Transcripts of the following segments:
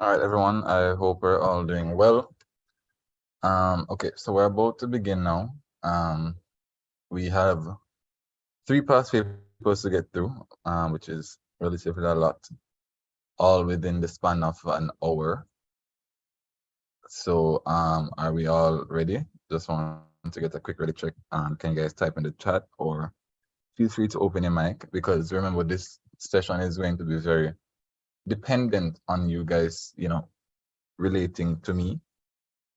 All right, everyone. I hope we're all doing well. Okay, so we're about to begin now. We have 3 past papers to get through, which is relatively a lot, all within the span of an hour. So, are we all ready? Just want to get a quick ready check. Can you guys type in the chat or feel free to open your mic, because remember, this session is going to be very dependent on you guys, relating to me,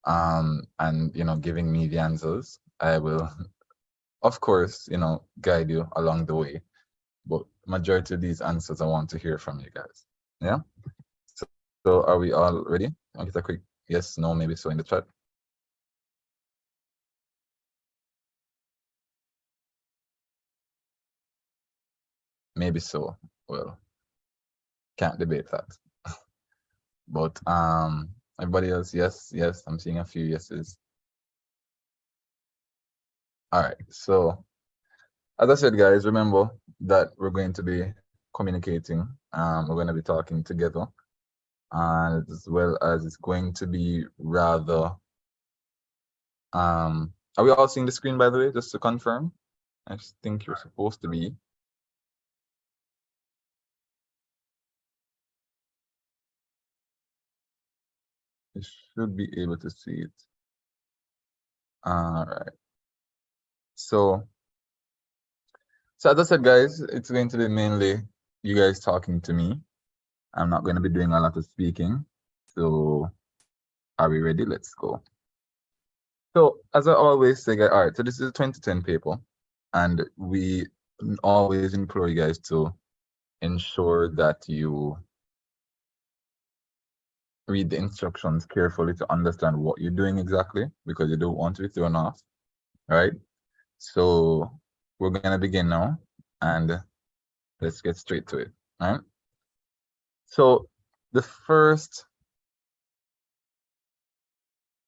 and giving me the answers. I will, of course, guide you along the way, but majority of these answers I want to hear from you guys. Yeah. So are we all ready? I'll get a quick yes, no, maybe so in the chat. Maybe so. Well, can't debate that. But everybody else, yes, I'm seeing a few yeses. All right. So as I said, guys, remember that we're going to be communicating. We're going to be talking together, and as well as it's going to be rather. Are we all seeing the screen, by the way, just to confirm? I just think you're supposed to be. You should be able to see it. All right. So as I said, guys, it's going to be mainly you guys talking to me. I'm not going to be doing a lot of speaking. So are we ready? Let's go. So as I always say, guys, all right, so this is a 2010 paper, and we always implore you guys to ensure that you read the instructions carefully to understand what you're doing exactly, because you don't want to be thrown off, right? So we're gonna begin now, and let's get straight to it, right? So the first,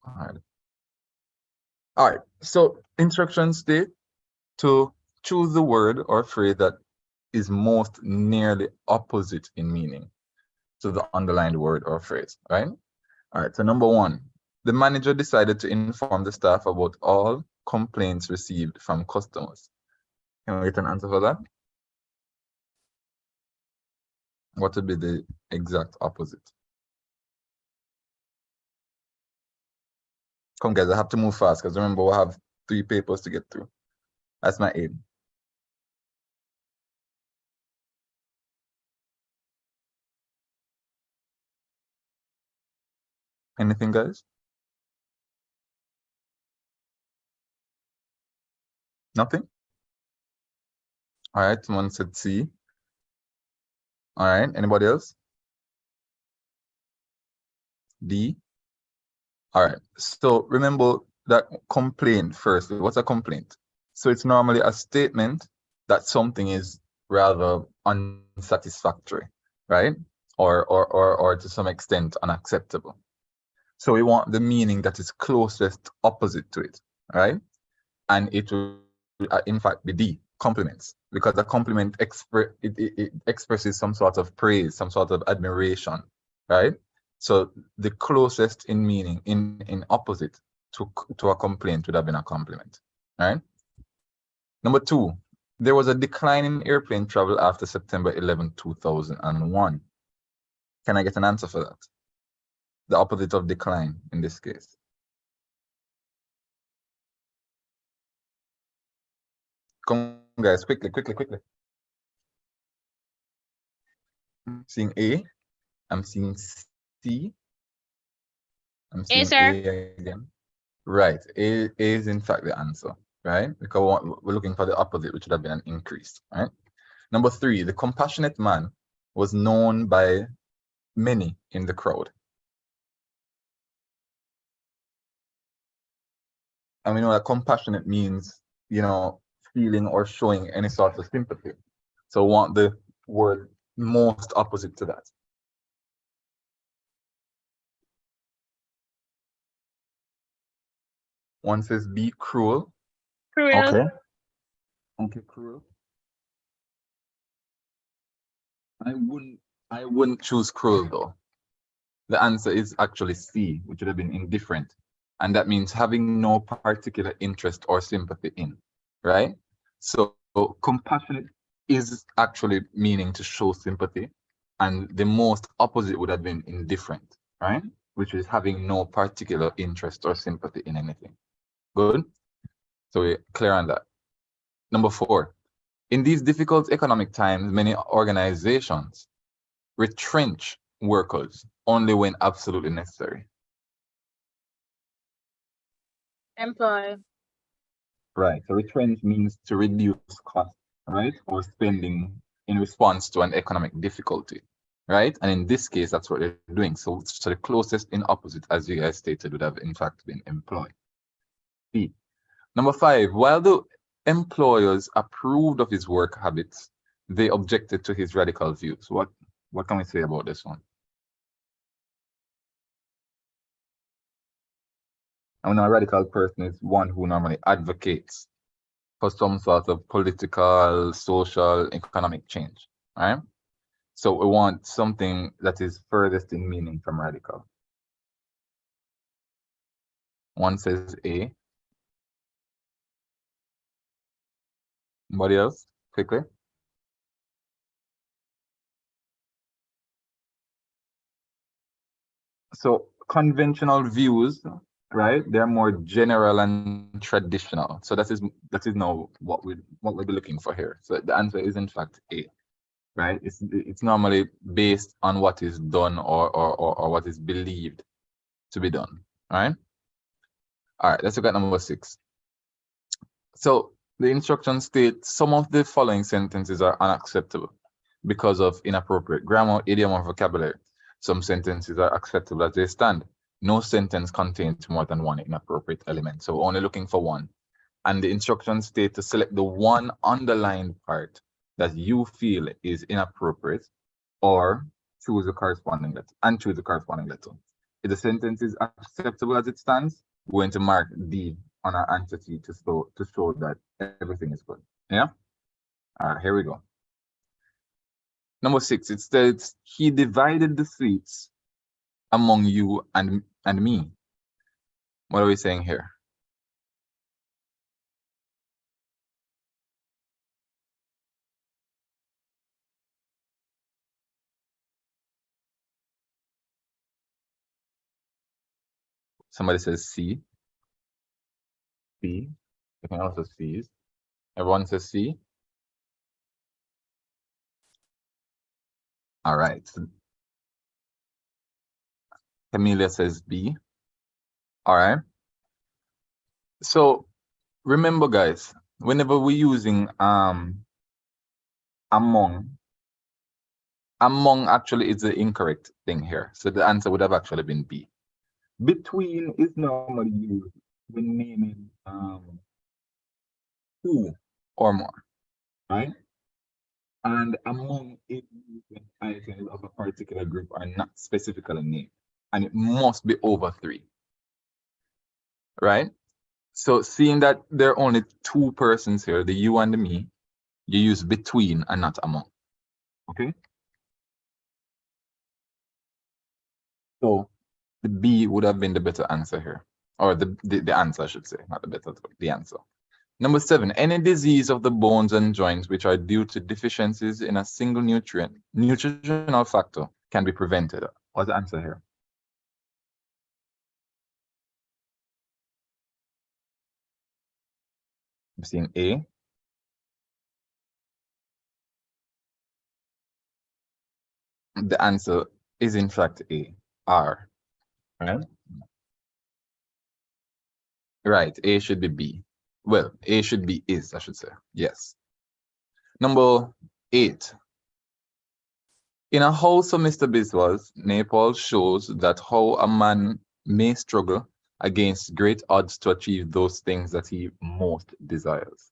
all right, so instructions state to choose the word or phrase that is most nearly opposite in meaning to the underlined word or phrase, right? All right, so number 1, the manager decided to inform the staff about all complaints received from customers. Can we get an answer for that? What would be the exact opposite? Come, guys, I have to move fast, because remember, we'll have 3 papers to get through. That's my aim. Anything, guys? Nothing? All right, someone said C. All right, anybody else? D. All right, so remember that complaint first. What's a complaint? So it's normally a statement that something is rather unsatisfactory, right? Or to some extent unacceptable. So we want the meaning that is closest opposite to it, right? And it will, in fact, be D, compliments, because a compliment it expresses some sort of praise, some sort of admiration, right? So the closest in meaning, in opposite to a complaint would have been a compliment, right? Number 2, there was a decline in airplane travel after September 11, 2001. Can I get an answer for that? The opposite of decline in this case. Come, guys, quickly. I'm seeing A. I'm seeing C. I'm seeing A again. Right. A is in fact the answer, right? Because we're looking for the opposite, which would have been an increase, right? Number 3, the compassionate man was known by many in the crowd. And we know that compassionate means, feeling or showing any sort of sympathy. So we want the word most opposite to that. One says be cruel. Okay. Okay, cruel. I wouldn't choose cruel though. The answer is actually C, which would have been indifferent. And that means having no particular interest or sympathy in, right? So compassionate is actually meaning to show sympathy. And the most opposite would have been indifferent, right? Which is having no particular interest or sympathy in anything. Good? So we're clear on that. Number 4, in these difficult economic times, many organizations retrench workers only when absolutely necessary. Employ. Right. So retrench means to reduce cost, right? Or spending in response to an economic difficulty, right? And in this case, that's what they're doing. So the closest in opposite, as you guys stated, would have in fact been employ. B. Number 5, while the employers approved of his work habits, they objected to his radical views. What can we say about this one? I mean, a radical person is one who normally advocates for some sort of political, social, economic change, right? So we want something that is furthest in meaning from radical. One says A. Anybody else? Quickly. So conventional views, right? They're more general and traditional. So that is now what we'll be looking for here. So the answer is in fact A, right? It's normally based on what is done or what is believed to be done, right? All right, let's look at number 6. So the instructions state some of the following sentences are unacceptable because of inappropriate grammar, idiom, or vocabulary. Some sentences are acceptable as they stand. No sentence contains more than one inappropriate element. So we're only looking for one. And the instructions state to select the one underlined part that you feel is inappropriate or choose the corresponding letter and choose the corresponding letter. If the sentence is acceptable as it stands, we're going to mark D on our answer sheet to show that everything is good. Yeah? All right, here we go. Number 6, it states, he divided the sweets among you and me. What are we saying here? Somebody says C. C. You can also C's. Everyone says C. All right. Camelia says B. All right. So remember, guys, whenever we're using among actually is the incorrect thing here. So the answer would have actually been B. Between is normally used when naming two or more, right? And among it used when items of a particular group are not specifically named. And it must be over 3, right? So seeing that there are only 2 persons here, the you and the me, you use between and not among. Okay? So the B would have been the better answer here. Or the answer, I should say, not the better, the answer. Number 7, any disease of the bones and joints which are due to deficiencies in a single nutritional factor can be prevented. What's the answer here? I'm seeing A. The answer is in fact A, R, right? Right, A should be B. Well, A should be is, I should say, yes. Number 8. In A House of Mr. Biswas, Nepal shows that how a man may struggle against great odds to achieve those things that he most desires.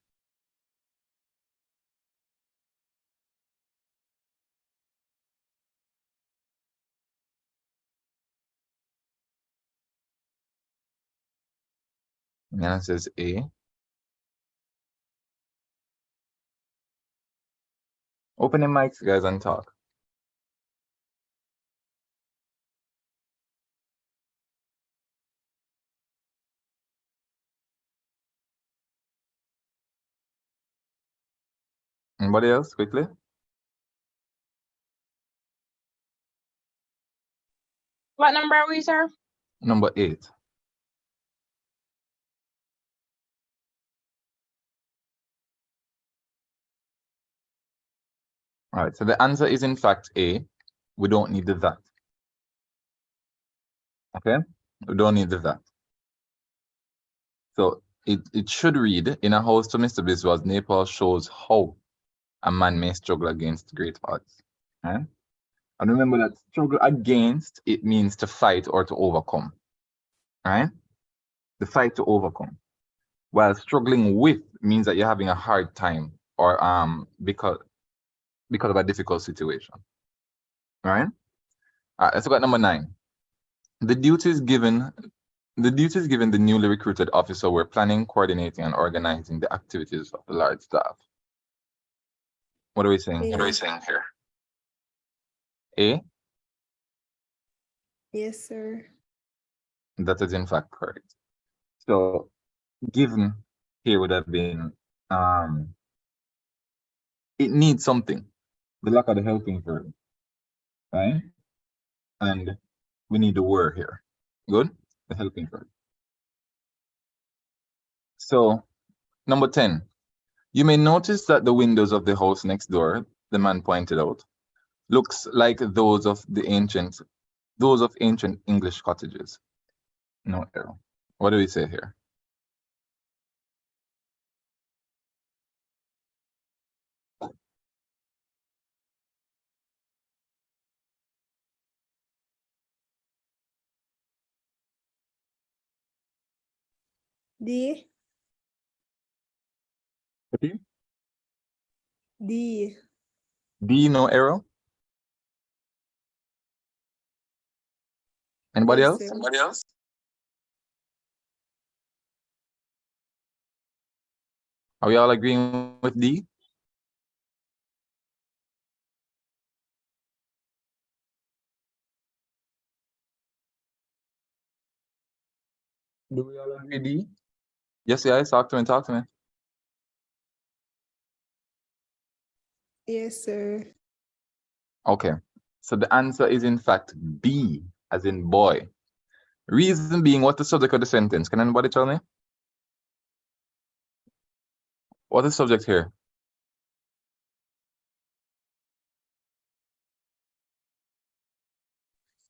The answer is A. Open your mics, guys, and talk. Anybody else, quickly? What number are we, sir? Number 8. All right, so the answer is in fact A. We don't need the that. Okay? We don't need the that. So it should read, in A House to Mr. Biswas, Nepal shows how a man may struggle against great odds. Okay? And remember that struggle against, it means to fight or to overcome. Right? The fight to overcome. While struggling with means that you're having a hard time or because of a difficult situation. Right? All right, let's look at number 9. The duties given the newly recruited officer were planning, coordinating, and organizing the activities of the large staff. What are we saying? A. What are we saying here? A? Yes, sir. That is in fact correct. So given here would have been it needs something. The lack of the helping verb. Right? And we need the word here. Good? The helping verb. So number 10. You may notice that the windows of the house next door, the man pointed out, looks like those of ancient English cottages. No error. What do we say here? D. Okay. D. D, no error. Anybody Yes, else? sir. Anybody else? Are we all agreeing with D? Do we all agree D? Yes, guys, talk to me, talk to me. Yes, sir. Okay, so the answer is in fact B, as in boy. Reason being, what's the subject of the sentence? Can anybody tell me? What is the subject here?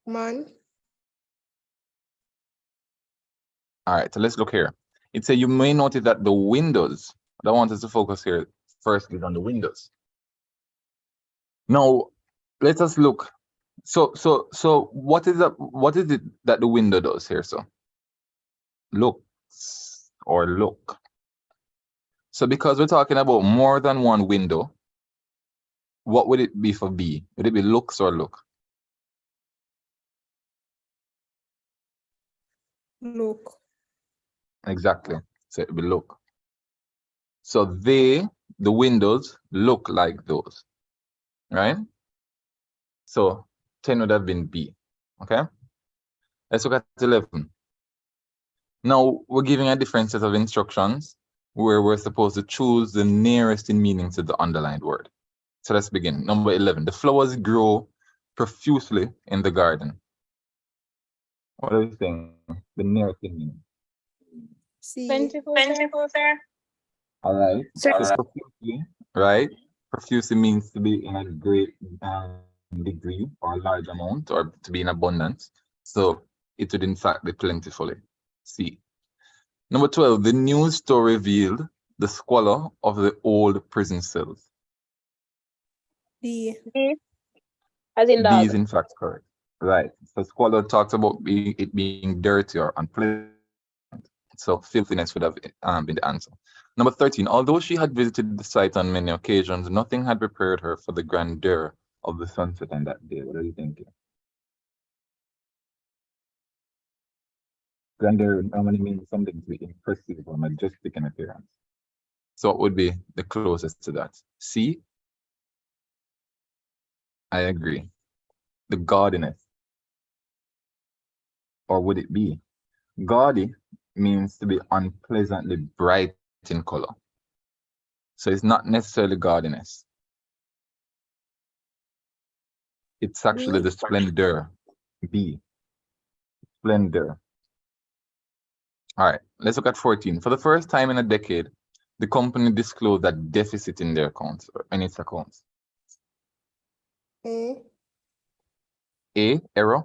Man. All right, so let's look here. It says you may notice that the windows What I want us to focus here first is on the windows. Now, let us look. So what is it that the window does here? So looks or look. So because we're talking about more than one window, what would it be for B? Would it be looks or look? Look. Exactly. So it would be look. So the windows look like those, right? So 10 would have been B. Okay. Let's look at 11. Now we're giving a different set of instructions where we're supposed to choose the nearest in meaning to the underlined word. So let's begin. Number 11. The flowers grow profusely in the garden. What are you saying? The nearest in meaning. C. Plentiful, sir. All right. Sir. So profusely, right? Profusely means to be in a great degree or a large amount or to be in abundance. So it would in fact be plentifully. C. Number 12, the news story revealed the squalor of the old prison cells. D. As in D dog. is in fact correct. Right. So squalor talks about it being dirty or unpleasant. So filthiness would have been the answer. Number 13, although she had visited the site on many occasions, nothing had prepared her for the grandeur of the sunset on that day. What are you thinking? Grandeur normally means something to be impressive or majestic in appearance. So what would be the closest to that? C? I agree. The gaudiness. Or would it be? Gaudy means to be unpleasantly bright in color. So it's not necessarily gaudiness. It's actually the splendor. B. Splendor. All right, let's look at 14. For the first time in a decade, the company disclosed a deficit in their accounts or in its accounts. A. A, error.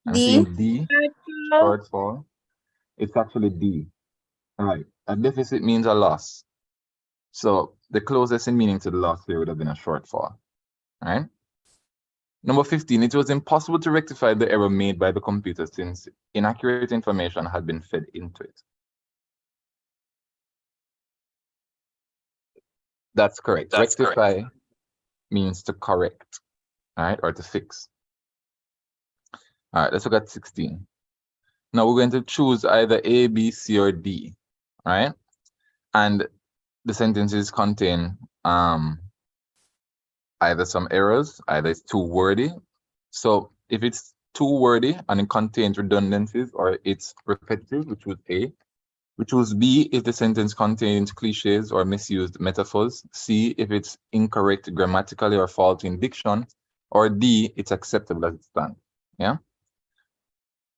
I'm D. seeing D, shortfall. It's actually D. All right, a deficit means a loss. So the closest in meaning to the loss here would have been a shortfall. All right. Number 15, it was impossible to rectify the error made by the computer since inaccurate information had been fed into it. That's correct. Rectify means to correct, all right, or to fix. All right, let's look at 16. Now we're going to choose either A, B, C, or D, all right? And the sentences contain either some errors, either it's too wordy. So if it's too wordy and it contains redundancies or it's repetitive, which was A. We choose B if the sentence contains cliches or misused metaphors. C if it's incorrect grammatically or faulty in diction. Or D, it's acceptable as it stands. Yeah?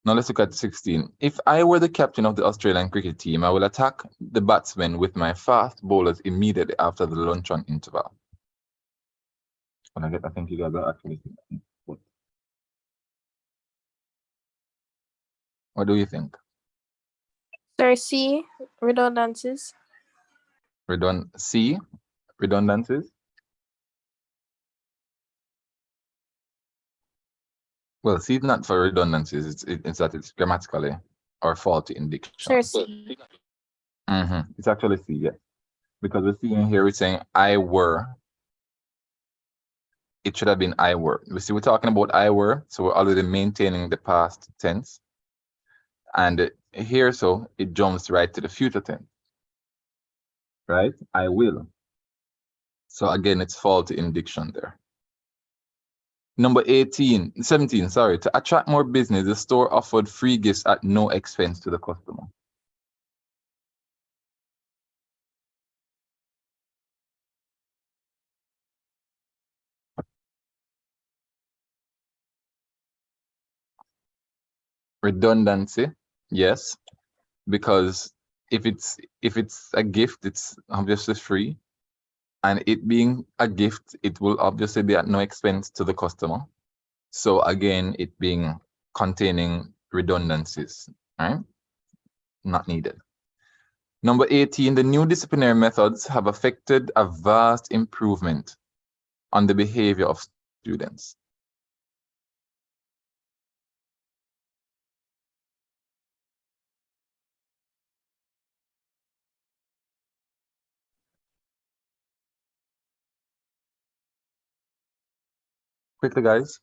Now let's look at 16. If I were the captain of the Australian cricket team, I will attack the batsmen with my fast bowlers immediately after the luncheon interval. I think you guys are actually. What do you think? Sir, C. Redundancies. C, redundancies? Well, C is not for redundancies. It's that it's grammatically or faulty in diction. Sir, C. It's actually C, yes. Because we're seeing here, we're saying I were. It should have been I were. We see we're talking about I were, so we're already maintaining the past tense. And here, so it jumps right to the future tense. Right? I will. So again, it's faulty in diction there. Number 17, sorry. To attract more business, the store offered free gifts at no expense to the customer. Redundancy, yes, because if it's a gift, it's obviously free, and it being a gift, it will obviously be at no expense to the customer. So again, it being containing redundancies, right? Not needed. Number 18, the new disciplinary methods have affected a vast improvement on the behavior of students. Quickly, guys.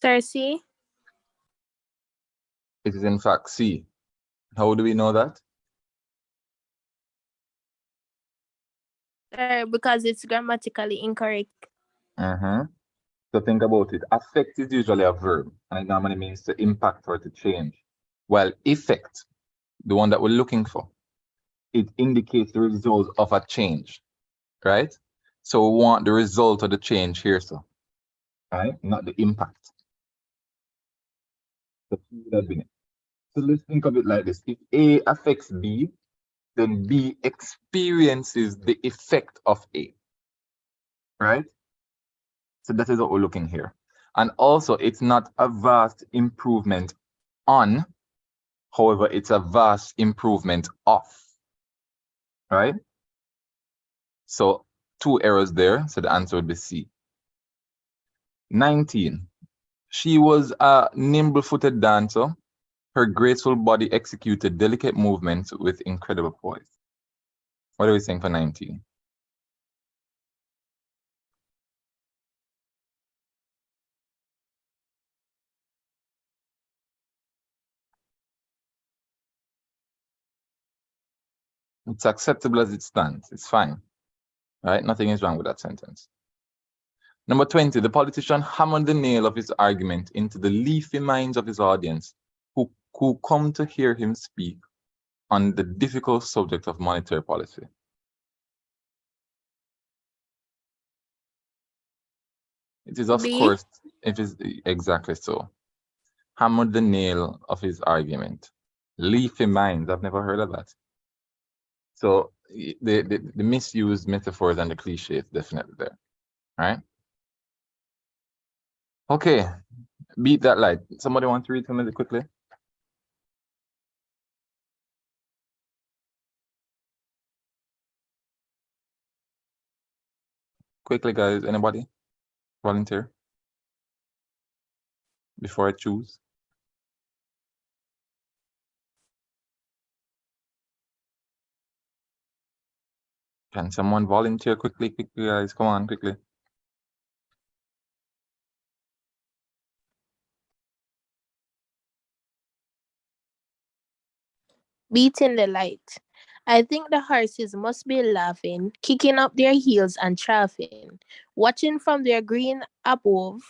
Sir C. It is in fact C. How do we know that? Sir, because it's grammatically incorrect. So think about it. Affect is usually a verb, and it normally means to impact or to change. While effect, the one that we're looking for, it indicates the result of a change, right? So we want the result of the change here, so, right? Not the impact. So let's think of it like this. If A affects B, then B experiences the effect of A, right? So that is what we're looking here. And also, it's not a vast improvement on, however, it's a vast improvement of, right? So 2 errors there, so the answer would be C. 19, she was a nimble-footed dancer. Her graceful body executed delicate movements with incredible poise. What are we saying for 19? It's acceptable as it stands. It's fine, right? Nothing is wrong with that sentence. Number 20, the politician hammered the nail of his argument into the leafy minds of his audience who come to hear him speak on the difficult subject of monetary policy. It is, of B. course, it is exactly so. Hammered the nail of his argument. Leafy minds, I've never heard of that. So the misused metaphors and the cliches definitely there, right? Okay, beat that light. Somebody want to read some of it quickly? Quickly, guys, anybody? Volunteer? Before I choose. Can someone volunteer quickly, guys? Come on, quickly. Beating the light. I think the horses must be laughing, kicking up their heels and chaffing, watching from their green above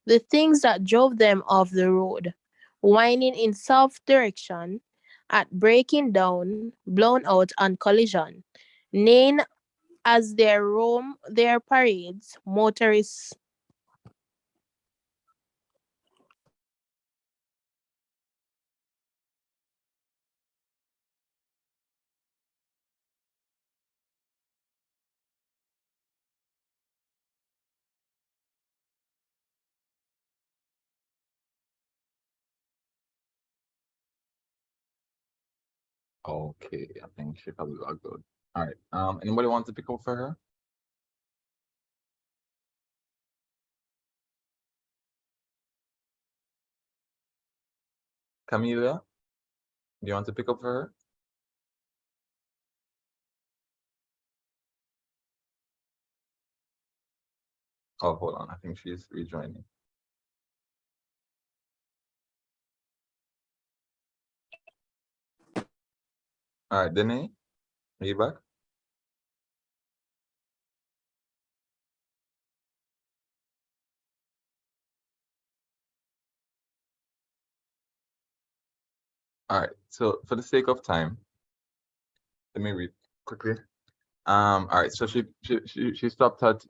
the things that drove them off the road, whining in south direction, at breaking down, blown out on collision, neighing as they roam their parades, motorists. Okay, I think she probably got good. All right. Anybody want to pick up for her? Camila, do you want to pick up for her? Oh, hold on. I think she's rejoining. All right, Danae, are you back? All right. So for the sake of time, let me read quickly. All right. So she stopped at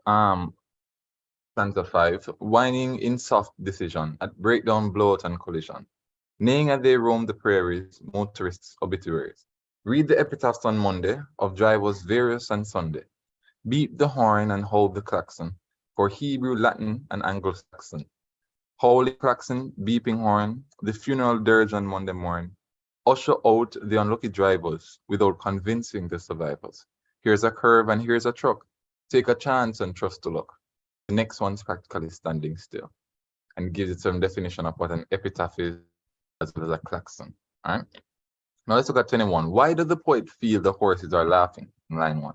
stanza 5, whining in soft decision at breakdown, blowout, and collision. Neighing as they roam the prairies, motorists' obituaries. Read the epitaphs on Monday of drivers various on Sunday. Beat the horn and hold the klaxon for Hebrew, Latin, and Anglo-Saxon. Holy klaxon, beeping horn, the funeral dirge on Monday morn. usher out the unlucky drivers without convincing the survivors. Here's a curve and here's a truck. Take a chance and trust to luck. The next one's practically standing still and gives it some definition of what an epitaph is as well as a klaxon. All right. Now let's look at 21. Why does the poet feel the horses are laughing? In line 1.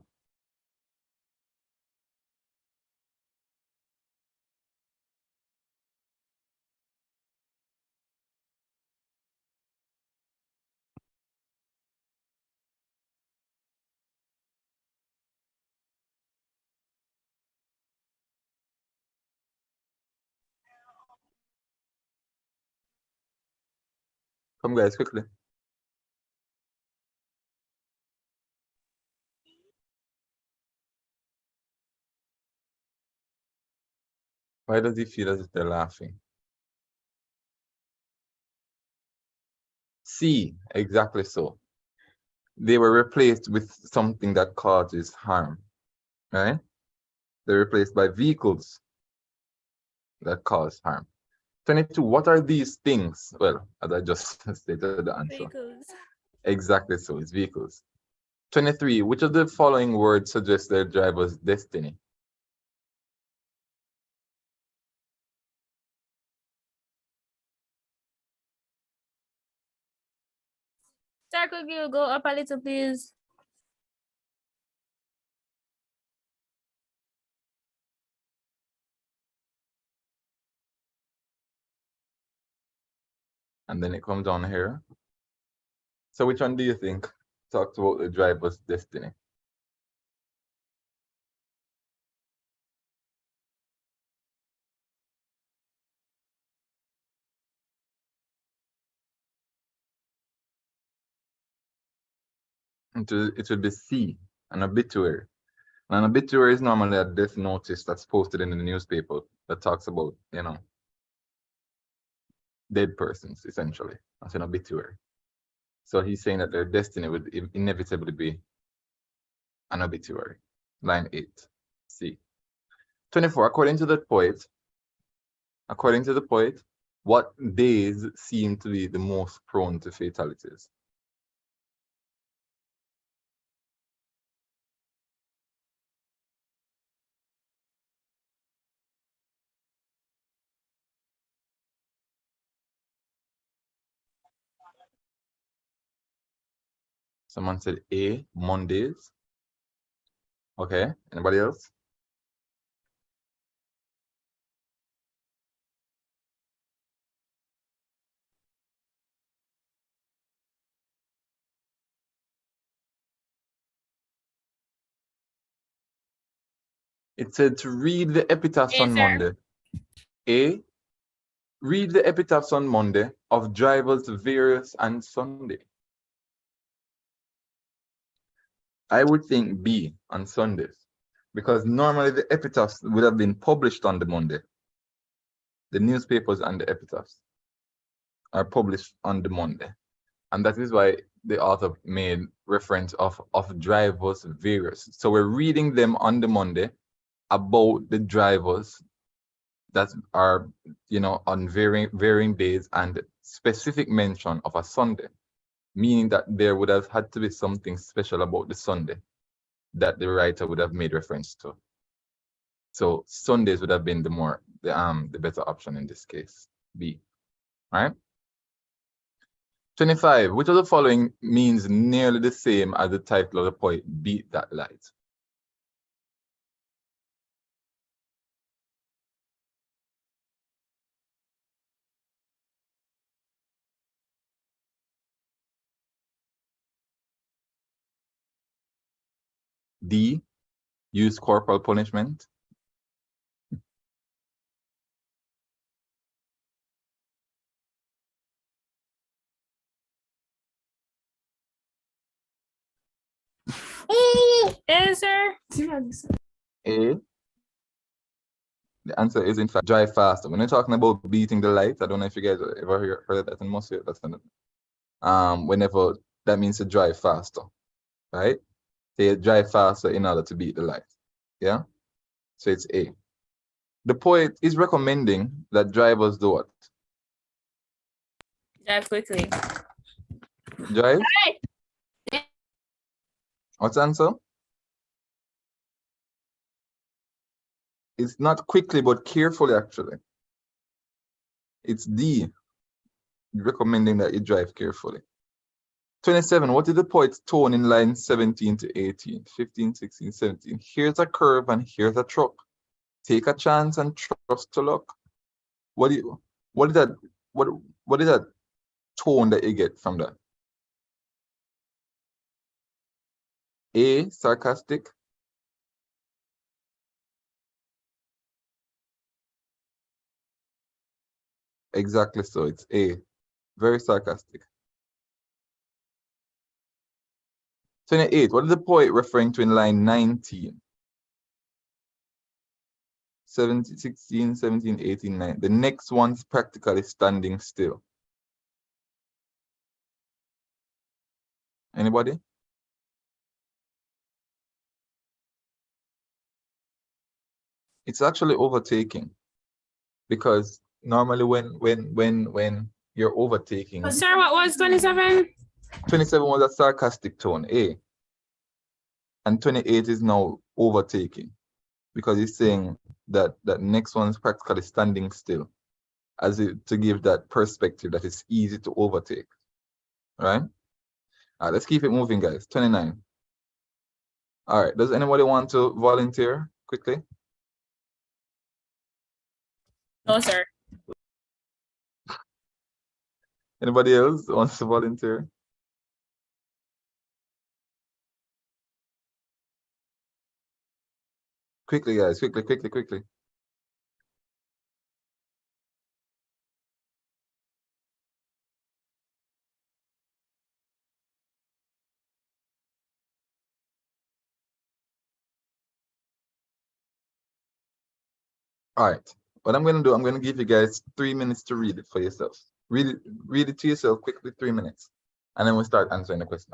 Come guys, quickly. Why does he feel as if they're laughing? C, exactly so. They were replaced with something that causes harm, right? They're replaced by vehicles that cause harm. 22, what are these things? Well, as I just stated the answer. Vehicles. Exactly so, it's vehicles. 23, which of the following words suggests their driver's destiny? Sir, could you go up a little, please? And then it comes down here. So which one do you think talks about the driver's destiny? It would be C, an obituary. And an obituary is normally a death notice that's posted in the newspaper that talks about, you know, dead persons, essentially. That's an obituary. So he's saying that their destiny would inevitably be an obituary. Line 8, C. 24, according to the poet, what days seem to be the most prone to fatalities? Someone said A, Mondays. Okay, anybody else? It said to read the epitaphs on Monday. A, read the epitaphs on Monday of drivers various and Sunday. I would think B, on Sundays, because normally the epitaphs would have been published on the Monday. The newspapers and the epitaphs are published on the Monday. And that is why the author made reference of drivers various. So we're reading them on the Monday about the drivers that are, you know, on varying days and specific mention of a Sunday, meaning that there would have had to be something special about the Sunday that the writer would have made reference to. So Sundays would have been the better option in this case, B. All right. 25, which of the following means nearly the same as the title of the poem, Beat That Light? D, use corporal punishment. Answer. A, the answer is in fact drive faster. When you're talking about beating the light, I don't know if you guys ever heard that in most of that's whenever that means to drive faster, right? They drive faster in order to beat the light. Yeah? So it's A. The poet is recommending that drivers do what? Drive quickly. Drive? Right. What's the answer? It's not quickly, but carefully, actually. It's D, recommending that you drive carefully. 27, what is the poet's tone in line 17 to 18, 15, 16, 17? Here's a curve and here's a truck. Take a chance and trust to luck. What is that? What is that tone that you get from that? A, sarcastic. Exactly so. It's A, very sarcastic. 28, what is the poet referring to in line 19? 17, 16, 17, 18, 9. The next one's practically standing still. Anybody? It's actually overtaking, because normally when you're overtaking, Sir, what was 27? 27 was a sarcastic tone, A, and 28 is now overtaking, because it's saying that that next one's practically standing still, as it to give that perspective that it's easy to overtake, right? All right, let's keep it moving, guys. 29. All right, does anybody want to volunteer quickly? No, sir. Anybody else wants to volunteer? Quickly, guys, quickly. All right, what I'm going to do, I'm going to give you guys 3 minutes to read it for yourself. Read it to yourself quickly, 3 minutes, and then we'll start answering the question.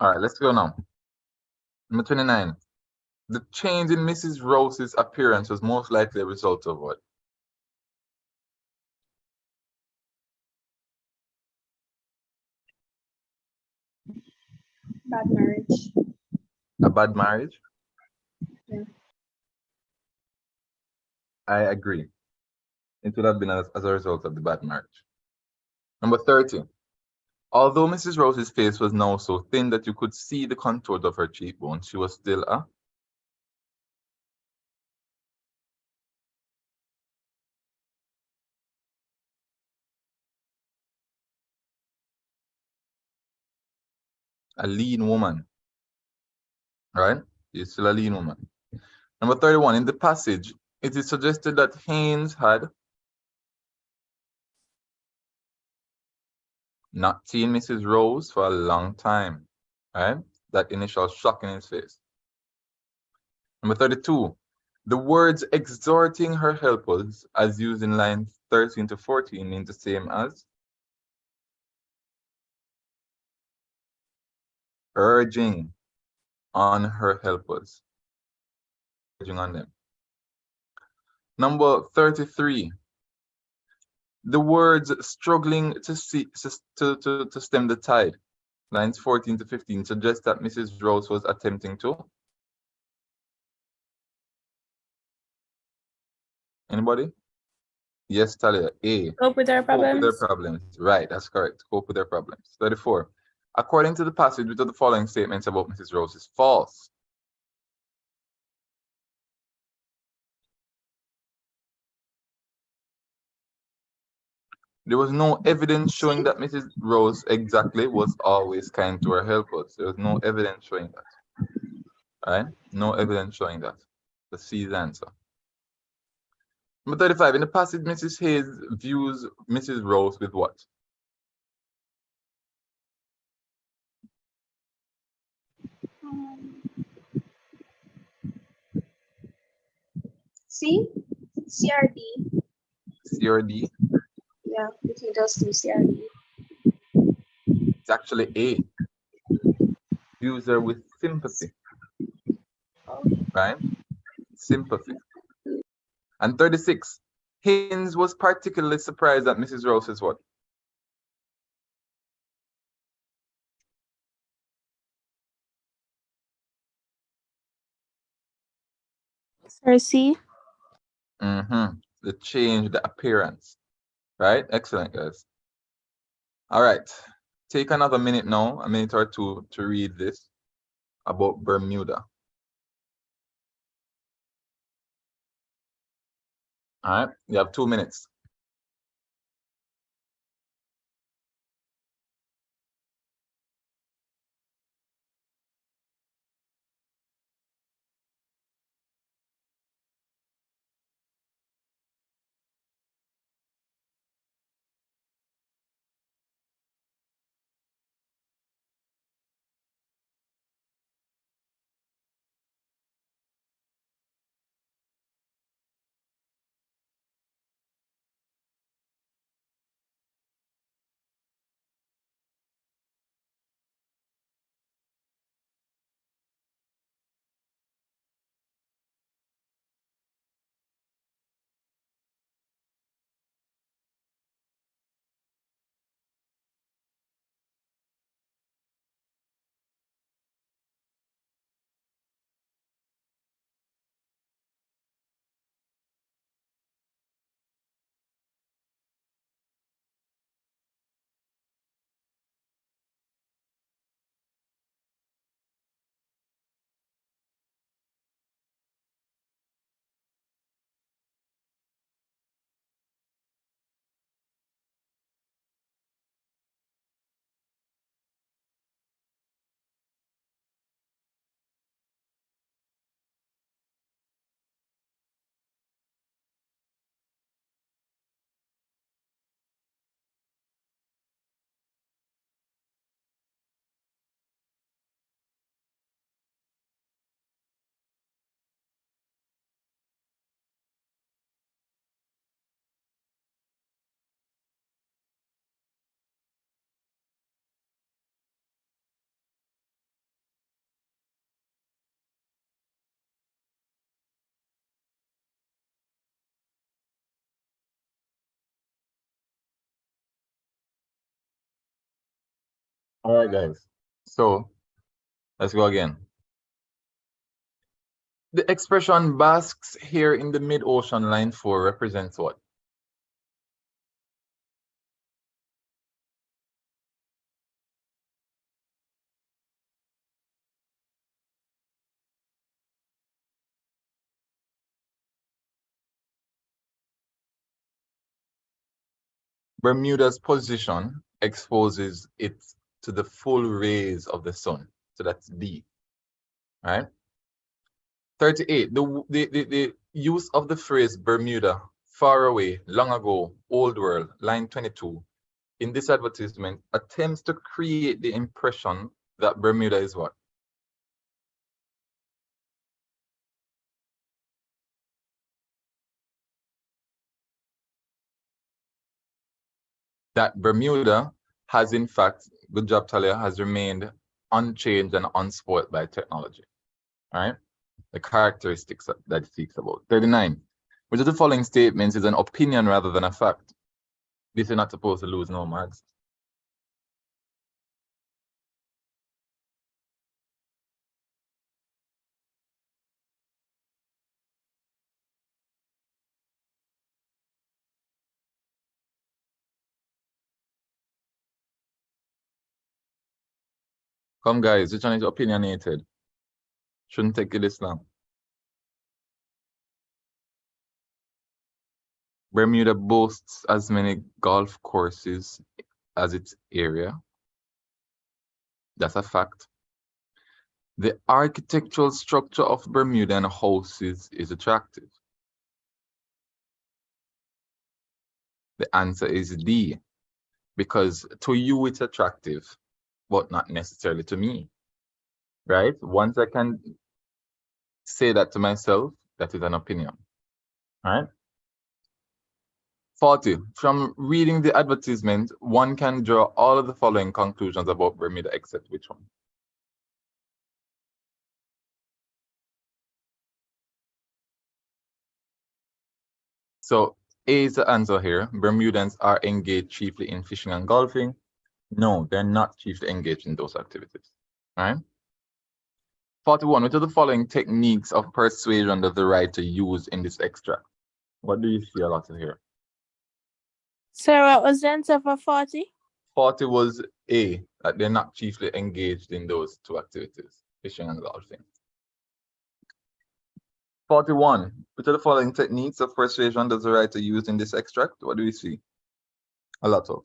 All right, let's go now. Number 29. The change in Mrs. Rose's appearance was most likely a result of what? Bad marriage. A bad marriage? Yeah. I agree. It would have been as a result of the bad marriage. Number 30. Although Mrs. Rose's face was now so thin that you could see the contours of her cheekbones, she was still a lean woman, right? She's still a lean woman. Number 31. In the passage, it is suggested that Haynes had not seen Mrs. Rose for a long time, right? That initial shock in his face. Number 32. The words exhorting her helpers, as used in lines 13 to 14, mean the same as urging on her helpers, urging on them. Number 33. The words struggling to stem the tide, lines 14 to 15, suggest that Mrs. Rose was attempting to. Anybody? Yes, Talia. A. Cope with our Cope with their problems. problems. Right, that's correct. Cope with their problems. 34. According to the passage, which of the following statements about Mrs. Rose is false? There was no evidence showing that Mrs. Rose exactly was always kind to her helpers. There was no evidence showing that. All right? No evidence showing that. The C is the answer. Number 35. In the passage, Mrs. Hayes views Mrs. Rose with what? C? CRD. CRD. Yeah, we can just do CRD. It's actually A. Views her with sympathy. Right? Sympathy. And 36. Haynes was particularly surprised at Mrs. Rose's what? Sir C. The change, the appearance. Right? Excellent, guys. All right. Take another minute now, a minute or two, to read this about Bermuda. All right. You have 2 minutes. All right, guys. So let's go again. The expression basks here in the mid-ocean, line 4, represents what? Bermuda's position exposes it to the full rays of the sun. So that's B, right? 38. The use of the phrase Bermuda, far away, long ago, old world, line 22, in this advertisement attempts to create the impression that Bermuda is what? That Bermuda has in fact, good job Talia, has remained unchanged and unspoiled by technology, right? The characteristics that it speaks about. 39. Which of the following statements is an opinion rather than a fact? This is not supposed to lose no marks. Come guys, which one is opinionated? Shouldn't take you this long. Bermuda boasts as many golf courses as its area. That's a fact. The architectural structure of Bermudan houses is attractive. The answer is D, because to you it's attractive, but not necessarily to me, right? Once I can say that to myself, that is an opinion, right? 40. From reading the advertisement, one can draw all of the following conclusions about Bermuda, except which one? So A is the answer here. Bermudans are engaged chiefly in fishing and golfing. No, they're not chiefly engaged in those activities, right? 41. Which of the following techniques of persuasion does the writer use in this extract? What do you see a lot of here? Sir, what was the answer for 40? 40 was A, that they're not chiefly engaged in those two activities, fishing and golfing. 41. Which of the following techniques of persuasion does the writer use in this extract? What do we see? A lot of.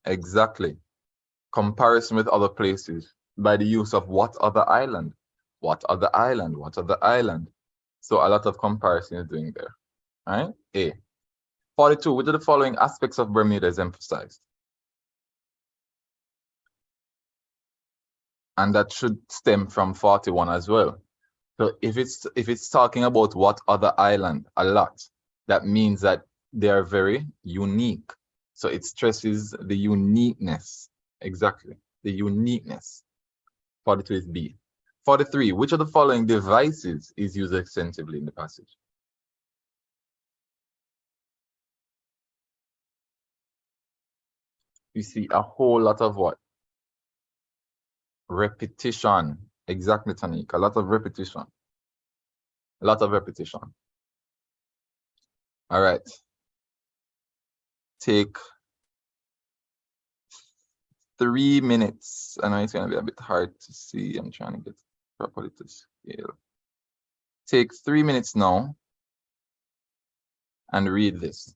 Exactly. Comparison with other places by the use of what other island? What other island? What other island? So a lot of comparison is doing there, right? A. 42. Which of the following aspects of Bermuda is emphasized? And that should stem from 41 as well. So if it's talking about what other island a lot, that means that they are very unique. So it stresses the uniqueness. Exactly. The uniqueness. 42 is B. 43. Which of the following devices is used extensively in the passage? You see a whole lot of what? Repetition. Exactly, Tanik. A lot of repetition. A lot of repetition. All right. Take 3 minutes. I know it's going to be a bit hard to see. I'm trying to get properly to scale. Take 3 minutes now and read this.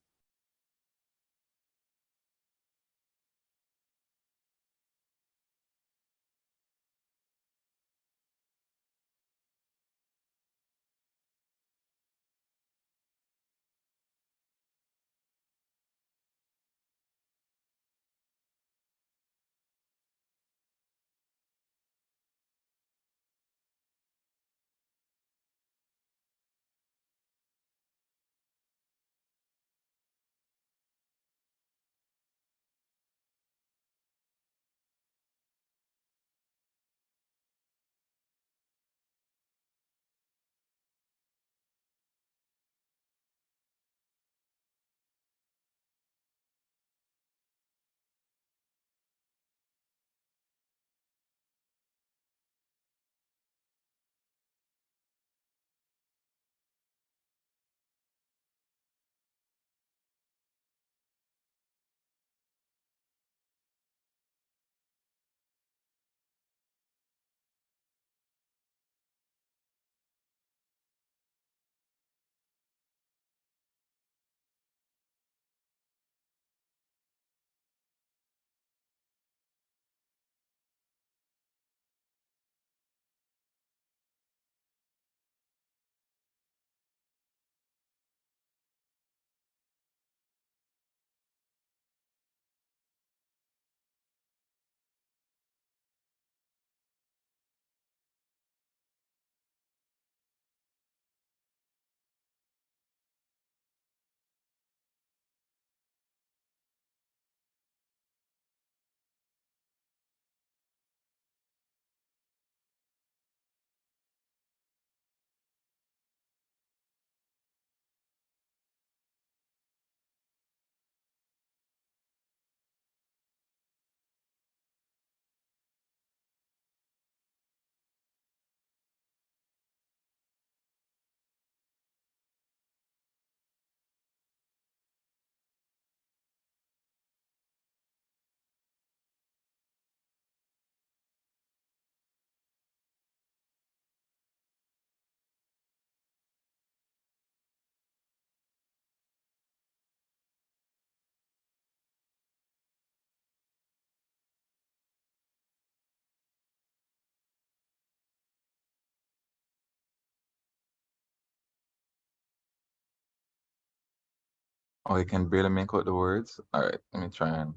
Oh, you can barely make out the words? All right, let me try and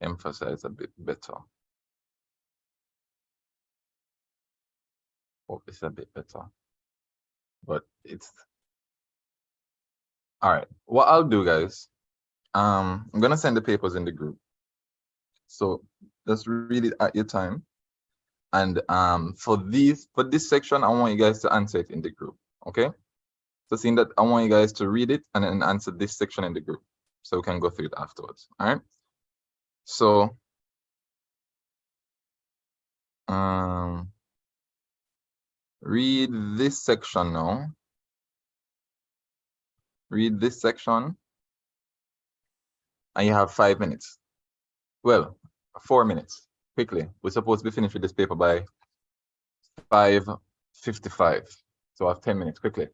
emphasize a bit better. Hope it's a bit better. But it's all right. What I'll do, guys, I'm gonna send the papers in the group. So just read it at your time. And for this section, I want you guys to answer it in the group. Okay? So seeing that, I want you guys to read it and then answer this section in the group, so we can go through it afterwards. All right. So read this section now. Read this section, and you have 5 minutes. Well, 4 minutes. Quickly. We're supposed to be finished with this paper by 5:55. So I have 10 minutes. Quickly.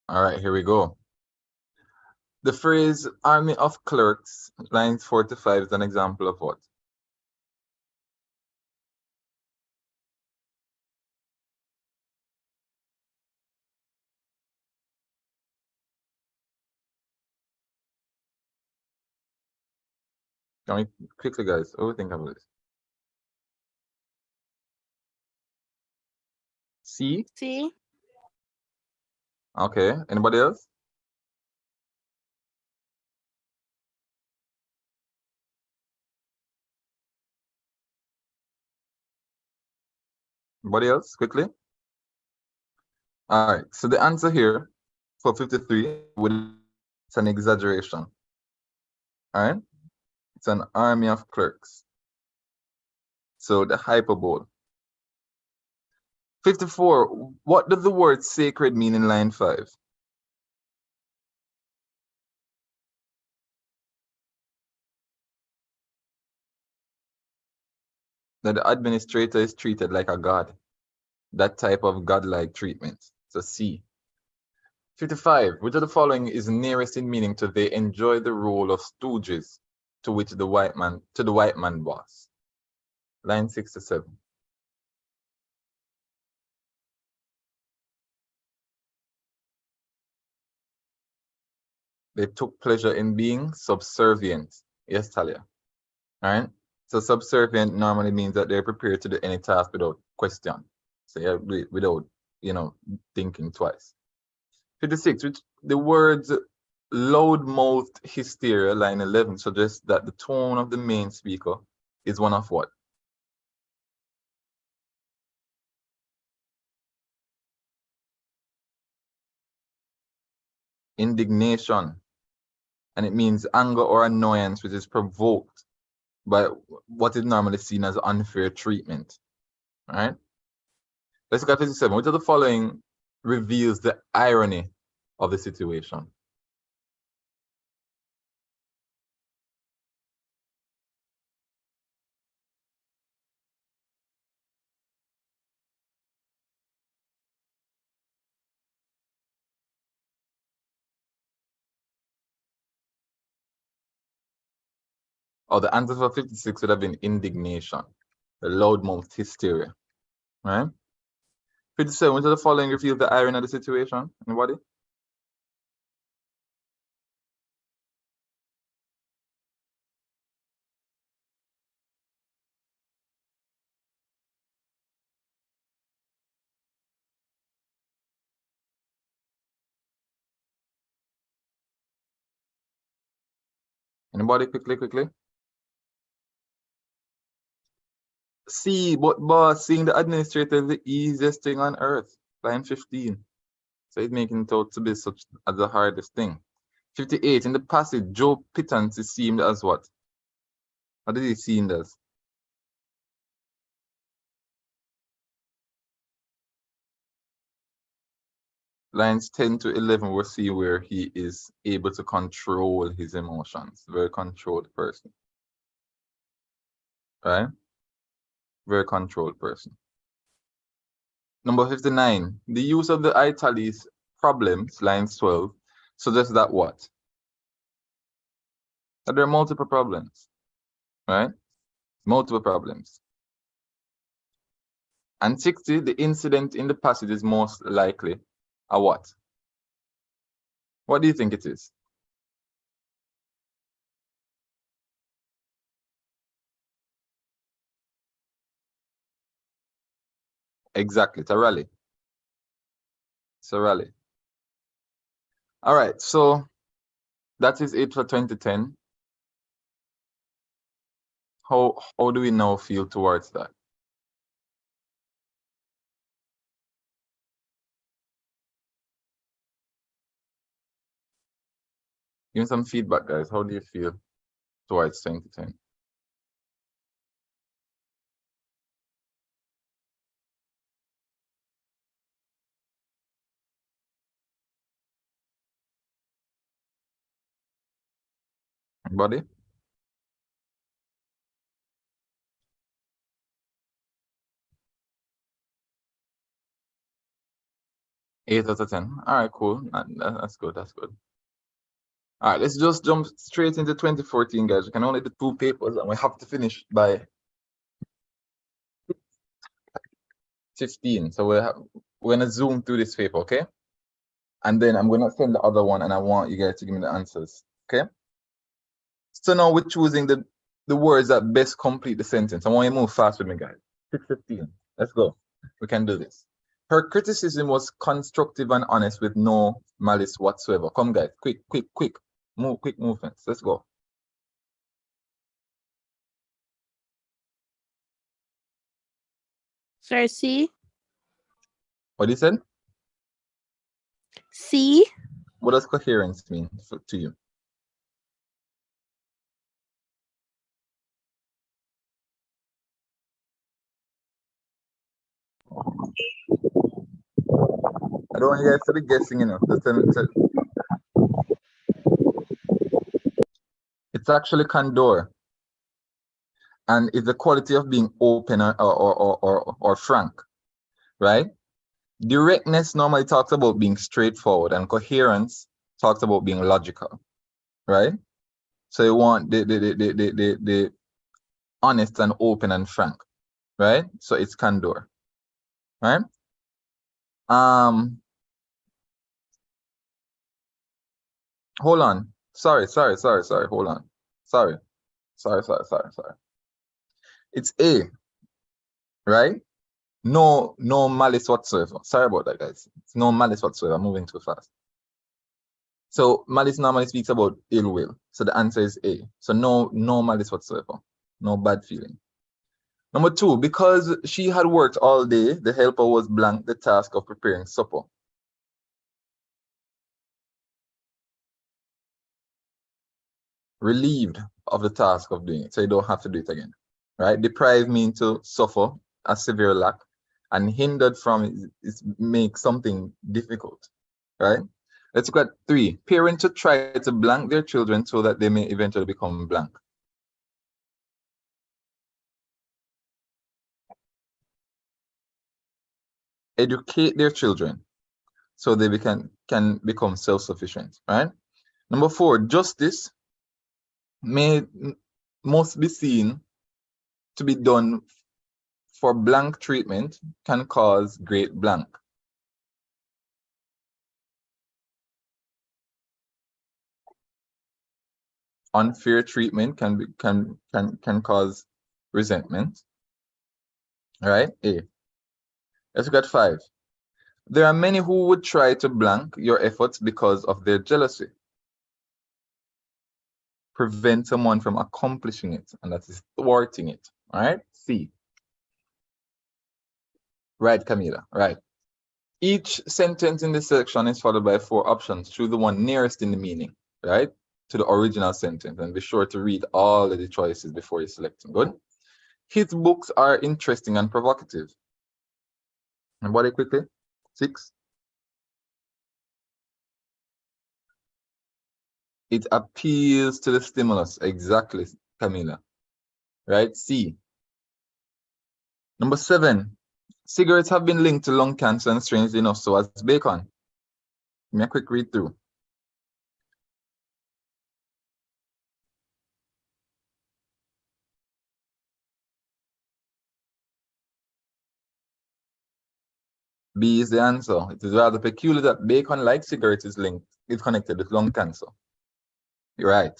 All right, here we go. The phrase army of clerks, lines 4 to 5, is an example of what? Can we quickly, guys? What do you think about this? C? See? Okay. Anybody else? Anybody else? Quickly. All right. So the answer here for 53 it's an exaggeration. All right. It's an army of clerks. So the hyperbole. 54. What does the word sacred mean in line 5? That the administrator is treated like a god. That type of godlike treatment. So C. 55. Which of the following is nearest in meaning to they enjoy the role of stooges to which the white man was? Line 67. They took pleasure in being subservient. Yes, Talia. All right. So subservient normally means that they're prepared to do any task without question. So yeah, without thinking twice. 56. Which the words loud-mouthed hysteria, line 11, suggests that the tone of the main speaker is one of what? Indignation. And it means anger or annoyance which is provoked by what is normally seen as unfair treatment. All right. Let's look at 57. Which of the following reveals the irony of the situation? Or the answer for 56 would have been indignation, the loudmouth hysteria. Right? 57. Which of the following reveals the irony of the situation? Anybody? Anybody? Quickly. C, but boss, seeing the administrator is the easiest thing on earth. Line 15. So it's making it out to be such as the hardest thing. 58. In the passage, Joe Pittance is seen as what? What is he seen as? Lines 10 to 11, we'll see where he is able to control his emotions. Very controlled person. Right? Very controlled person. Number 59. The use of the italics problems, lines 12, suggests that what? That there are multiple problems. Right? Multiple problems. And 60, the incident in the passage is most likely a what? What do you think it is? Exactly, it's a rally. It's a rally. All right, so that is it for 2010. How do we now feel towards that? Give me some feedback, guys. How do you feel towards 2010? Anybody? Eight out of 10. All right, cool. That's good. That's good. All right, let's just jump straight into 2014, guys. We can only do 2 papers and we have to finish by 15. So we're gonna zoom through this paper, okay? And then I'm gonna send the other one and I want you guys to give me the answers, okay? So now we're choosing the words that best complete the sentence. I want you to move fast with me, guys. 6:15. Let's go. We can do this. Her criticism was constructive and honest with no malice whatsoever. Come, guys. Quick. Quick movements. Let's go. Sir, C. What you said? C. What does coherence mean to you? I don't want you guys to be guessing, you know. It's actually candor. And it's the quality of being open or frank, right? Directness normally talks about being straightforward, and coherence talks about being logical, right? So you want the honest and open and frank, right? So it's candor, right? Hold on. Sorry. Hold on. Sorry. It's A, right? No malice whatsoever. Sorry about that, guys. It's no malice whatsoever. I'm moving too fast. So malice normally speaks about ill will. So the answer is A. So no malice whatsoever. No bad feeling. Number 2, because she had worked all day, the helper was blank the task of preparing supper. Relieved of the task of doing it, so you don't have to do it again, right? Deprive means to suffer a severe lack, and hindered from is make something difficult, right? Let's look at 3. Parents to try to blank their children so that they may eventually become blank. Educate their children so they can become self-sufficient, right? Number 4, justice must be seen to be done for blank treatment can cause great blank. Unfair treatment can cause resentment. All right, A. Let's look at 5. There are many who would try to blank your efforts because of their jealousy. Prevent someone from accomplishing it, and that is thwarting it. All right, C. Right, Camila, right. Each sentence in this section is followed by 4 options. Choose the one nearest in the meaning, right, to the original sentence, and be sure to read all of the choices before you select them. Good. His books are interesting and provocative. Anybody quickly? 6. It appeals to the stimulus. Exactly, Camila. Right? C. Number 7. Cigarettes have been linked to lung cancer, and strangely enough, so has bacon. Give me a quick read through. B is the answer. It is rather peculiar that bacon, like cigarettes, is connected with lung cancer. You're right.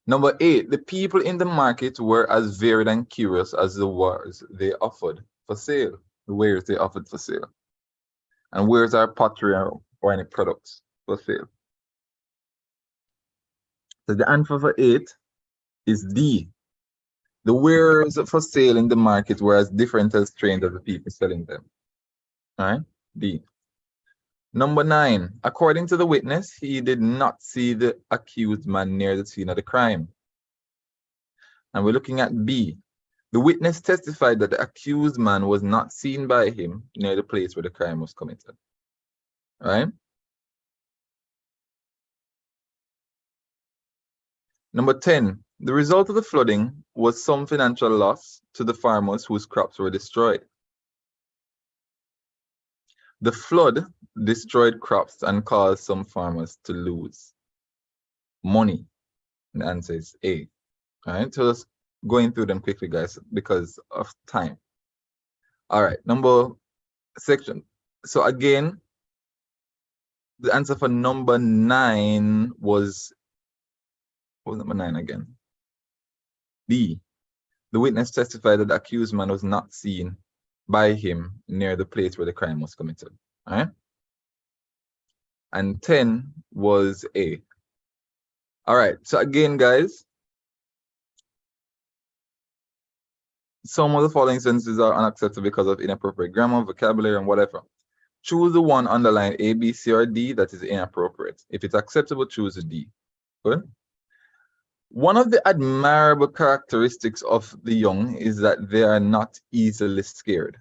Number 8, the people in the market were as varied and curious as the wares they offered for sale. The wares they offered for sale. And where's our pottery or any products for sale? So the answer for 8 is D. The wares for sale in the market were as different as strange as the people selling them. All right, D. Number 9, according to the witness, he did not see the accused man near the scene of the crime. And we're looking at B. The witness testified that the accused man was not seen by him near the place where the crime was committed. All right? Number 10, the result of the flooding was some financial loss to the farmers whose crops were destroyed. The flood destroyed crops and caused some farmers to lose money. The answer is A. All right, so let's going through them quickly, guys, because of time. All right, number section. So again, the answer for number 9 was, what was number 9 again? B. The witness testified that the accused man was not seen by him near the place where the crime was committed. All right? And 10 was A. All right, so again, guys, some of the following sentences are unacceptable because of inappropriate grammar, vocabulary, and whatever. Choose the one underlined A, B, C, or D that is inappropriate. If it's acceptable, choose the D. Good? One of the admirable characteristics of the young is that they are not easily scared.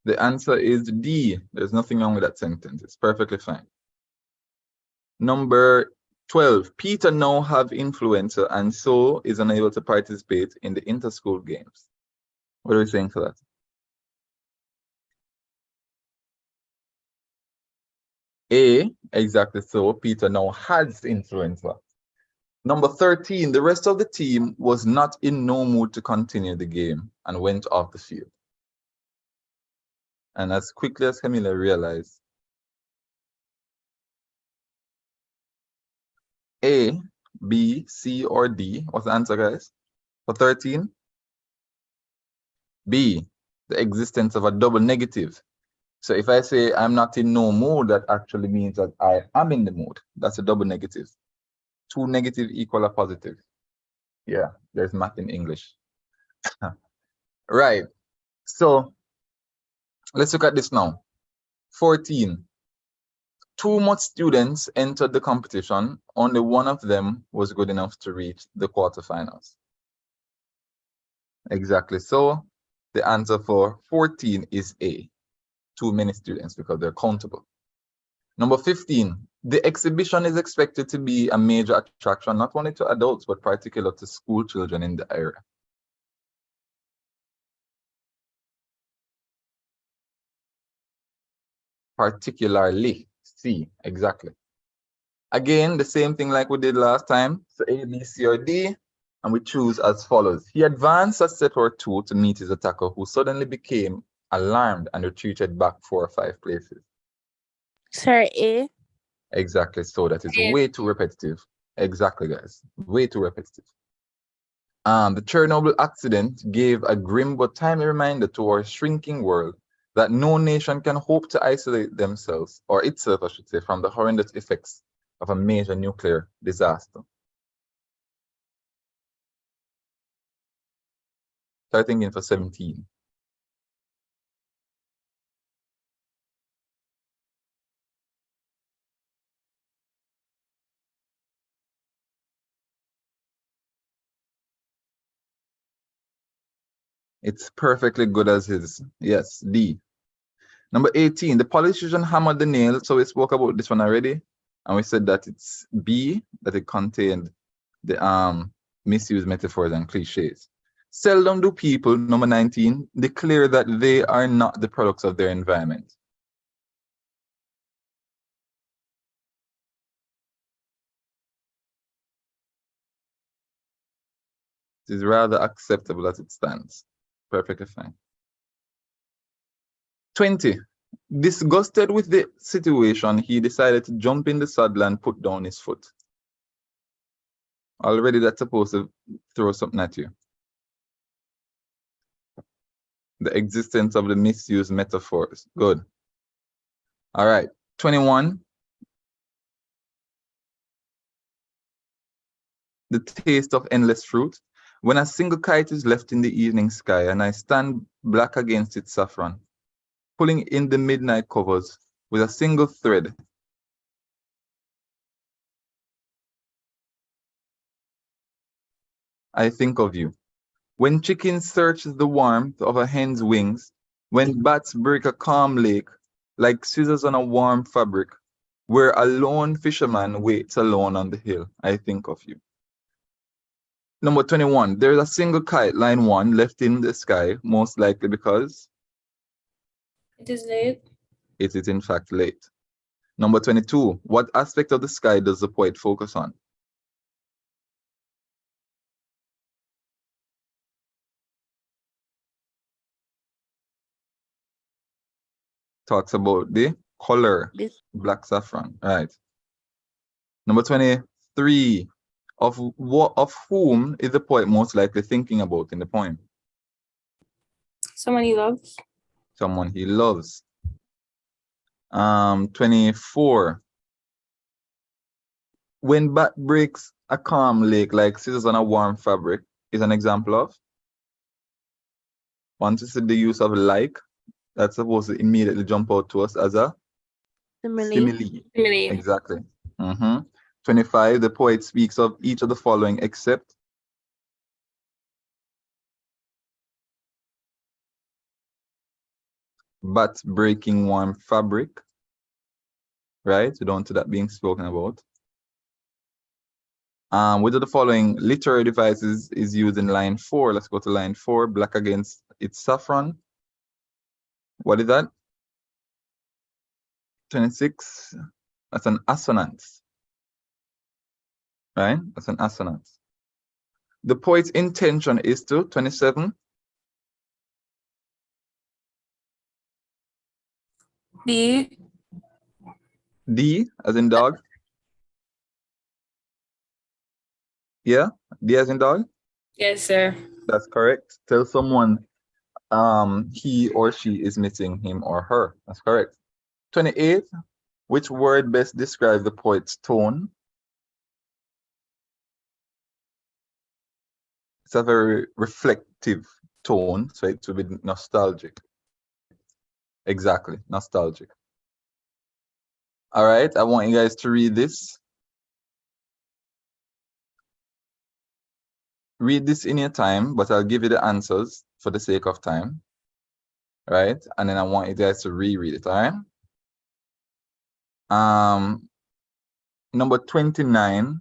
The answer is D. There's nothing wrong with that sentence. It's perfectly fine. Number 12. Peter now have influenza and so is unable to participate in the inter-school games. What are we saying for that? A, exactly so. Peter now has influenza. Number 13, the rest of the team was not in no mood to continue the game and went off the field. And as quickly as Camilla realized, A, B, C, or D, what's the answer, guys? For 13? B, the existence of a double negative. So if I say I'm not in no mood, that actually means that I am in the mood. That's a double negative. Two negative equal a positive. Yeah, there's math in English. Right. So let's look at this now. 14. Too much students entered the competition. Only one of them was good enough to reach the quarterfinals. Exactly so. The answer for 14 is A. Too many students because they're countable. Number 15. The exhibition is expected to be a major attraction, not only to adults, but particular to school children in the area. Particularly, C, exactly. Again, the same thing like we did last time. So A, B, C, or D, and we choose as follows. He advanced a step or two to meet his attacker, who suddenly became alarmed and retreated back 4 or 5 places. Sir, A. Exactly so. That is way too repetitive. Exactly, guys. Way too repetitive. The Chernobyl accident gave a grim but timely reminder to our shrinking world that no nation can hope to isolate themselves, or itself, I should say, from the horrendous effects of a major nuclear disaster. Start thinking for 17. It's perfectly good as is. Yes, D. Number 18, the politician hammered the nail. So we spoke about this one already. And we said that it's B, that it contained the misused metaphors and cliches. Seldom do people, number 19, declare that they are not the products of their environment. It is rather acceptable as it stands. Perfectly fine. 20. Disgusted with the situation, he decided to jump in the saddle and put down his foot. Already that's supposed to throw something at you. The existence of the misused metaphors. Good. All right. 21. The taste of endless fruit. When a single kite is left in the evening sky and I stand black against its saffron, pulling in the midnight covers with a single thread. I think of you. When chicken searches the warmth of a hen's wings, when bats break a calm lake like scissors on a warm fabric, where a lone fisherman waits alone on the hill, I think of you. Number 21, there is a single kite, line 1, left in the sky, most likely because It is late. it is in fact late. Number 22, what aspect of the sky does the poet focus on? Talks about the color, black saffron, right. Number 23, of whom is the poet most likely thinking about in the poem? Someone he loves. Someone he loves. 24, when bat breaks a calm lake like scissors on a warm fabric is an example of? Once you see the use of like, that's supposed to immediately jump out to us as a simile. Exactly. 25, the poet speaks of each of the following except bats breaking warm fabric, right? We don't see that being spoken about. Which of the following literary devices is used in line 4? Let's go to line 4. Black against its saffron. What is that? 26. That's an assonance. Right? That's an assonance. The poet's intention is to 27. D. D as in dog. Yeah, D as in dog. Yes, sir. That's correct. Tell someone he or she is missing him or her. That's correct. 28. Which word best describes the poet's tone? It's a very reflective tone, so it will be nostalgic. Exactly, nostalgic. All right, I want you guys to read this. Read this in your time, but I'll give you the answers for the sake of time. Right? And then I want you guys to reread it, all right? Number 29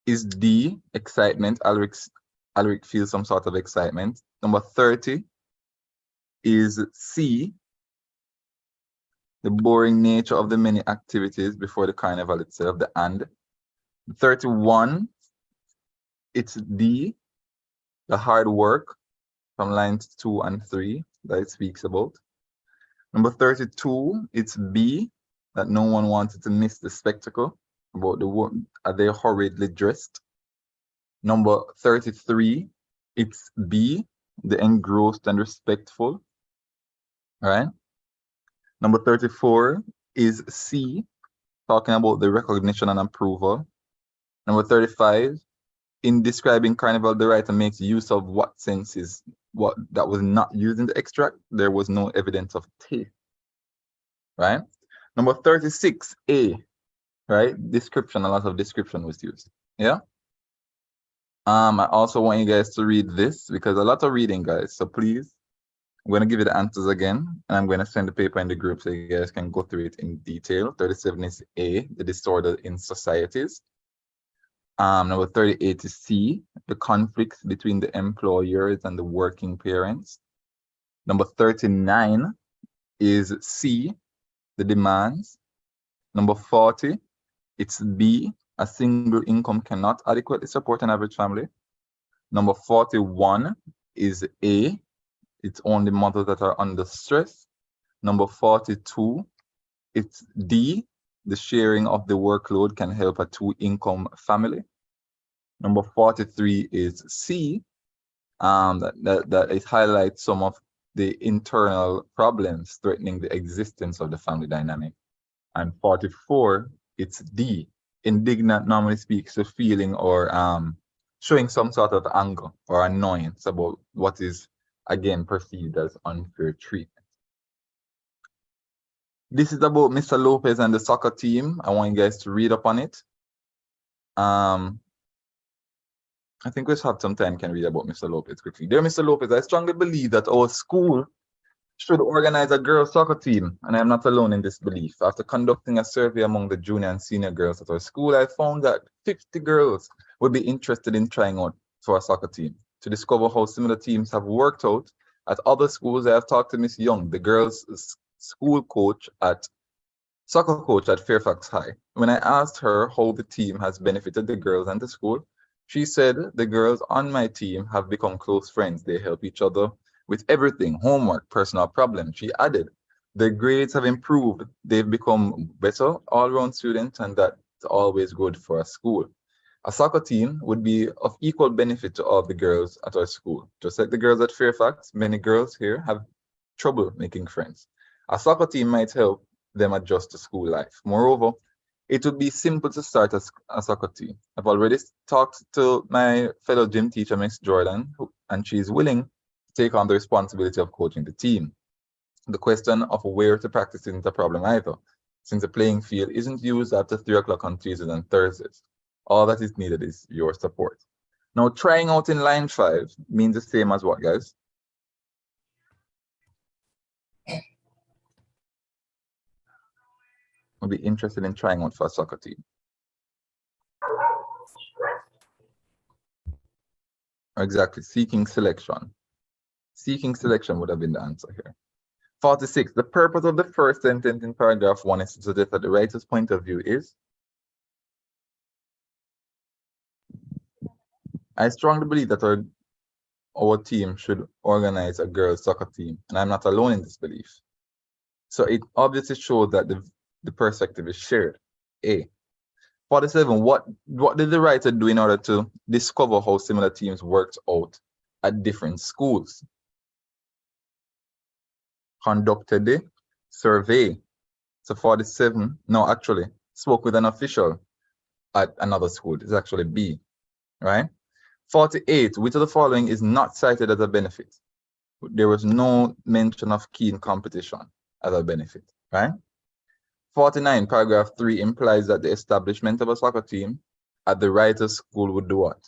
is D, excitement. Alric feels some sort of excitement. Number 30 is C, the boring nature of the many activities before the carnival itself, the and. 31, it's D, the hard work from lines 2 and 3 that it speaks about. Number 32, it's B, that no one wanted to miss the spectacle about the woman. Are they hurriedly dressed? Number 33, it's B, the engrossed and respectful. All right. Number 34 is C, talking about the recognition and approval. Number 35, in describing carnival, the writer makes use of what senses, what that was not used in the extract. There was no evidence of taste. Right. Number 36, A, right? Description, a lot of description was used. Yeah. I also want you guys to read this because a lot of reading, guys. So please, I'm going to give you the answers again, and I'm going to send the paper in the group so you guys can go through it in detail. 37 is A, the disorder in societies. Number 38 is C, the conflicts between the employers and the working parents. Number 39 is C, the demands. Number 40, it's B, a single income cannot adequately support an average family. Number 41 is A, it's only mothers that are under stress. Number 42, it's D, the sharing of the workload can help a two-income family. Number 43 is C, that it highlights some of the internal problems threatening the existence of the family dynamic. And 44, it's D, indignant normally speaks to feeling or showing some sort of anger or annoyance about what is, again, perceived as unfair treatment. This is about Mr. Lopez and the soccer team. I want you guys to read up on it. I think we have some time can read about Mr. Lopez quickly. Dear Mr. Lopez, I strongly believe that our school should organize a girls' soccer team, and I am not alone in this belief. After conducting a survey among the junior and senior girls at our school, I found that 50 girls would be interested in trying out for a soccer team. To discover how similar teams have worked out at other schools, I have talked to Miss Young, the girls' soccer coach at Fairfax High. When I asked her how the team has benefited the girls and the school, she said the girls on my team have become close friends. They help each other with everything, homework, personal problems. She added, their grades have improved. They've become better all-round students, and that's always good for a school. A soccer team would be of equal benefit to all the girls at our school. Just like the girls at Fairfax, many girls here have trouble making friends. A soccer team might help them adjust to school life. Moreover, it would be simple to start a soccer team. I've already talked to my fellow gym teacher, Miss Jordan, and she's willing to take on the responsibility of coaching the team. The question of where to practice isn't a problem either, since the playing field isn't used after 3 o'clock on Tuesdays and Thursdays. All that is needed is your support. Now, trying out in line 5 means the same as what, guys? would be interested in trying out for a soccer team? Exactly, seeking selection. Seeking selection would have been the answer here. 46. The purpose of the first sentence in paragraph 1 is to suggest that the writer's point of view is, I strongly believe that our team should organize a girls' soccer team, and I'm not alone in this belief. So it obviously shows that the perspective is shared. A. 47. What did the writer do in order to discover how similar teams worked out at different schools? Conducted a survey. So 47, no, actually, spoke with an official at another school. It's actually B, right? 48, which of the following is not cited as a benefit? There was no mention of keen competition as a benefit, right? 49, paragraph 3 implies that the establishment of a soccer team at the writer's school would do what?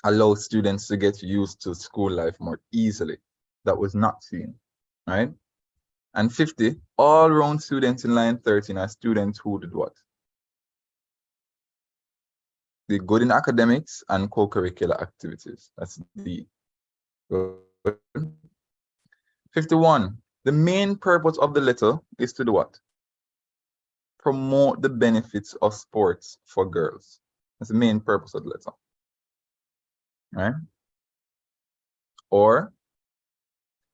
Allow students to get used to school life more easily. That was not seen, right? And 50, all round students in line 13 are students who did what? Did good in academics and co-curricular activities. That's D. Good. 51, the main purpose of the letter is to do what? Promote the benefits of sports for girls. That's the main purpose of the letter, right? Or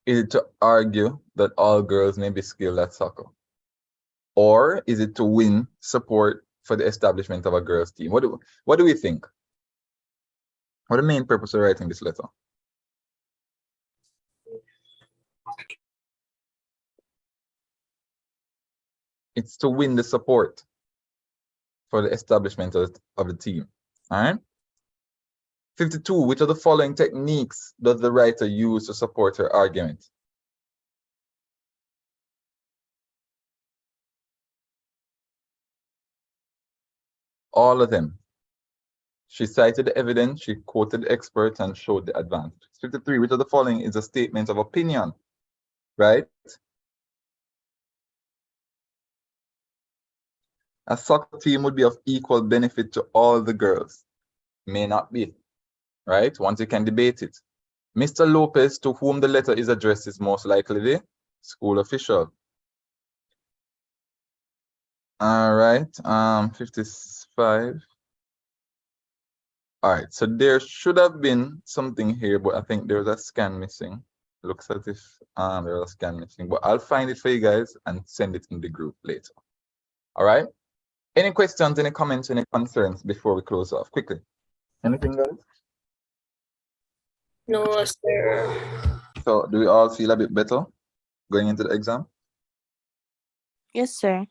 is it to argue that all girls may be skilled at soccer? Or is it to win support for the establishment of a girls' team? What do we think? What the main purpose of writing this letter? It's to win the support for the establishment of the team. All right. 52. Which of the following techniques does the writer use to support her argument? All of them. She cited the evidence, she quoted the experts, and showed the advantage. 53. Which of the following is a statement of opinion? Right? A soccer team would be of equal benefit to all the girls. May not be. Right? Once you can debate it. Mr. Lopez, to whom the letter is addressed, is most likely the school official. All right, 55. All right, so there should have been something here, but I think there's a scan missing. Looks as if there's a scan missing, but I'll find it for you guys and send it in the group later. All right. Any questions, any comments, any concerns before we close off? Quickly. Anything, guys? No, sir. So do we all feel a bit better going into the exam? Yes, sir.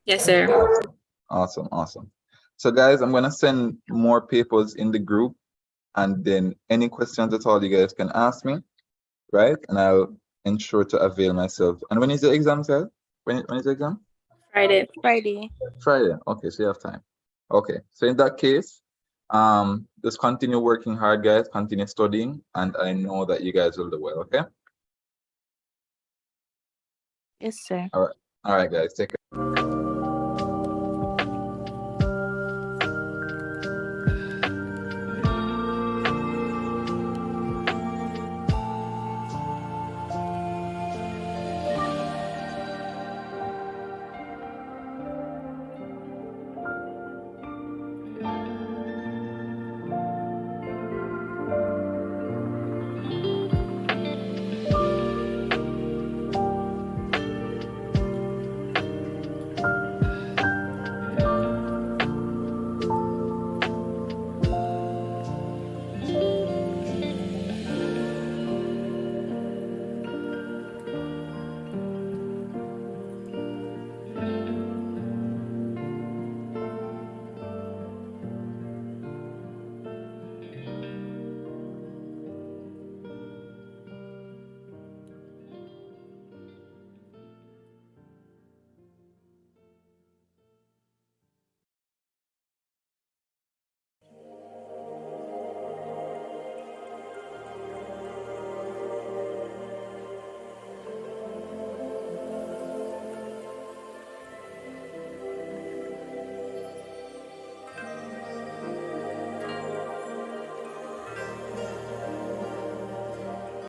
Yes, sir. Awesome. So guys, I'm gonna send more papers in the group, and then any questions at all you guys can ask me, right? And I'll ensure to avail myself. And when is the exam, sir? When is the exam? Friday. Friday. Okay, so you have time. Okay, so in that case, just continue working hard, guys. Continue studying, and I know that you guys will do well. Okay. Yes, sir. All right, guys. Take care.